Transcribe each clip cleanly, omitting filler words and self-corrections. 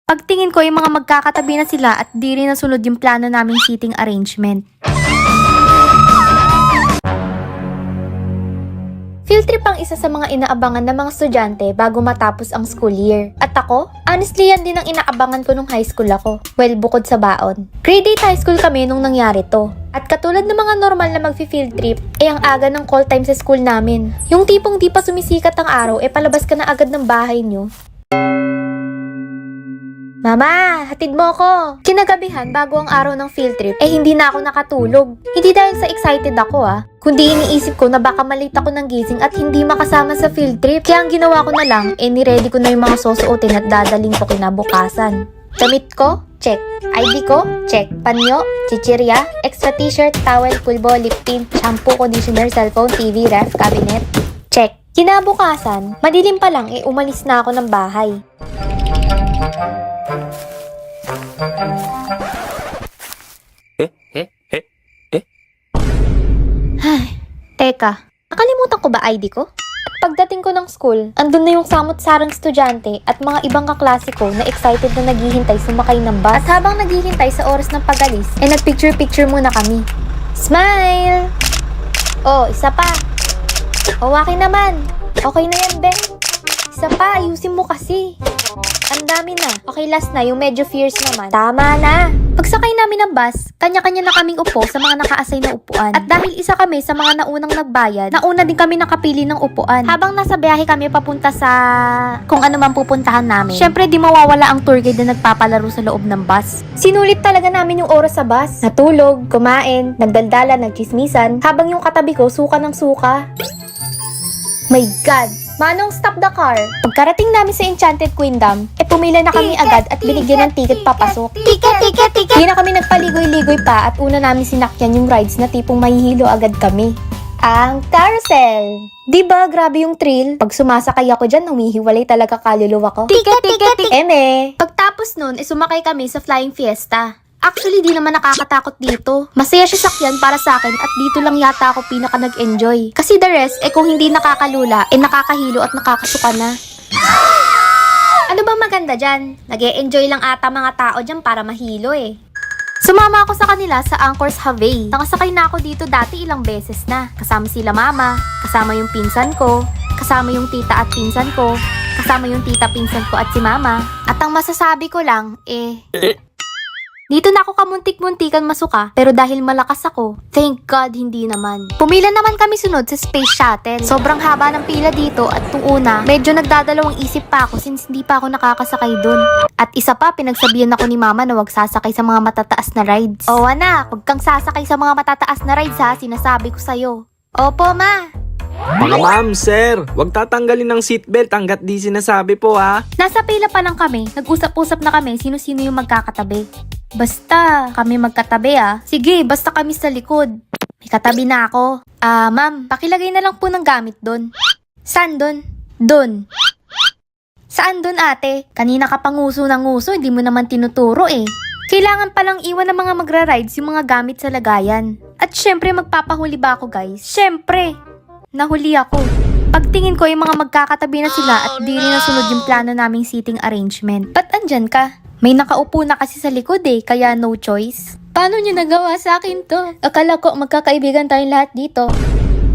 Pagtingin ko yung mga magkakatabi na sila at di rin nasunod yung plano naming seating arrangement. Field trip ang isa sa mga inaabangan ng mga estudyante bago matapos ang school year. At ako, honestly yan din ang inaabangan ko nung high school ako. Well, bukod sa baon. Grade 8 high school kami nung nangyari to. At katulad ng mga normal na magfi-field trip, ang aga ng call time sa school namin. Yung tipong di pa sumisikat ang araw, palabas ka na agad ng bahay nyo. Mama, hatid mo ako! Kinagabihan bago ang araw ng field trip, hindi na ako nakatulog. Hindi dahil sa excited ako kundi iniisip ko na baka malate ako ng gising at hindi makasama sa field trip. Kaya ang ginawa ko na lang, niready ko na yung mga susuotin at dadaling ko kinabukasan. Damit ko? Check. ID ko? Check. Panyo? Chichirya? Extra t-shirt, towel, pulbo, lip tint, shampoo, conditioner, cellphone, TV, ref, cabinet? Check. Kinabukasan, madilim pa lang umalis na ako ng bahay. Teka, nakalimutan ko ba ID ko? At pagdating ko ng school, andun na yung samot-sarang estudyante at mga ibang kaklase ko na excited na naghihintay sumakay ng bus. At habang naghihintay sa oras ng pag-alis, nagpicture-picture muna kami. Smile! Oh, isa pa. O, akin naman. Okay na yan, Ben. Isa pa, ayusin mo kasi. Ang dami na. Okay, last na. Yung medyo fierce naman. Tama na. Pagsakay namin ng bus, kanya-kanya na kaming upo sa mga naka-assign na upuan. At dahil isa kami sa mga naunang nagbayad, nauna din kami nakapili ng upuan. Habang nasa biyahe kami papunta sa kung ano man pupuntahan namin, syempre di mawawala ang tour guide na nagpapalaro sa loob ng bus. Sinulit talaga namin yung oras sa bus. Natulog, kumain, nagdaldala, nagchismisan, habang yung katabi ko suka ng suka. My God! Manong, stop the car! Pagkarating namin sa Enchanted Queendom, pumila na kami agad at binigyan ng ticket papasok. Ticket! Di na kami nagpaligoy-ligoy pa at una namin sinakyan yung rides na tipong mahihilo agad kami. Ang carousel! Diba, grabe yung thrill? Pag sumasakay ako dyan, humihiwalay talaga kaluluwa ko. Ticket! Pagtapos nun, sumakay kami sa Flying Fiesta. Actually, di naman nakakatakot dito. Masaya siya sakyan para sa akin at dito lang yata ako pinaka nag-enjoy. Kasi the rest, kung hindi nakakalula, nakakahilo at nakakasuka na. Ano ba maganda dyan? Nag-e-enjoy lang ata mga tao dyan para mahilo Sumama ako sa kanila sa Anchor's Havay. Nakasakay na ako dito dati ilang beses na. Kasama sila mama, kasama yung pinsan ko, kasama yung tita at pinsan ko, kasama yung tita pinsan ko at si mama. At ang masasabi ko lang, dito na ako kamuntik-muntikan masuka, pero dahil malakas ako, thank God hindi naman. Pumila naman kami sunod sa Space Shuttle. Sobrang haba ng pila dito at nung una, medyo nagdadalawang isip pa ako since hindi pa ako nakakasakay dun. At isa pa, pinagsabihan ako ni mama na wag sasakay sa mga matataas na rides. O anak, wag kang sasakay sa mga matataas na rides ha, sinasabi ko sa'yo. Opo ma. Mga ma'am, sir, wag tatanggalin ng seatbelt hanggat di sinasabi po ha. Nasa pila pa lang kami, nag-usap-usap na kami sino-sino yung magkakatabi. Basta kami magkatabi Sige, basta kami sa likod. May katabi na ako. Ma'am, pakilagay na lang po ng gamit doon. Saan doon? Doon. Saan doon ate? Kanina ka pang nguso ng nguso, hindi mo naman tinuturo Kailangan palang iwan ng mga magra-rides yung mga gamit sa lagayan. At syempre magpapahuli ba ako guys? Syempre! Nahuli ako. Pagtingin ko yung mga magkakatabi na sila at di rin nasunod yung plano naming seating arrangement. Ba't andyan ka? May nakaupo na kasi sa likod kaya no choice. Paano niyo nagawa sa akin to? Akala ko magkakaibigan tayong lahat dito.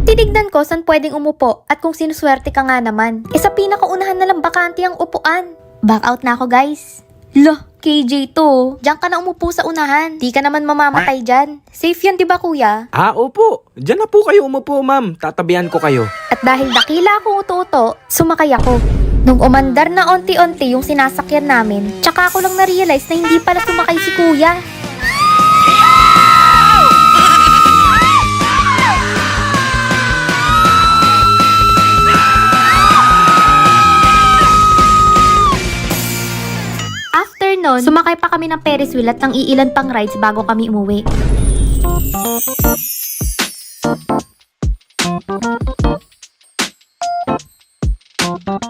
Tinignan ko saan pwedeng umupo at kung sinuswerte ka nga naman. Sa pinakaunahan na lang bakante ang upuan. Back out na ako guys. Loh, KJ to. Diyan ka na umupo sa unahan. Di ka naman mamamatay dyan. Safe yan diba kuya? Opo. Diyan na po kayo umupo ma'am. Tatabihan ko kayo. At dahil dakila akong uto-uto, sumakay ako. Nung umandar na onti-onti yung sinasakyan namin, tsaka ako lang na-realize na hindi pala sumakay si kuya. After nun, sumakay pa kami ng Ferris wheel at ng iilan pang rides bago kami umuwi.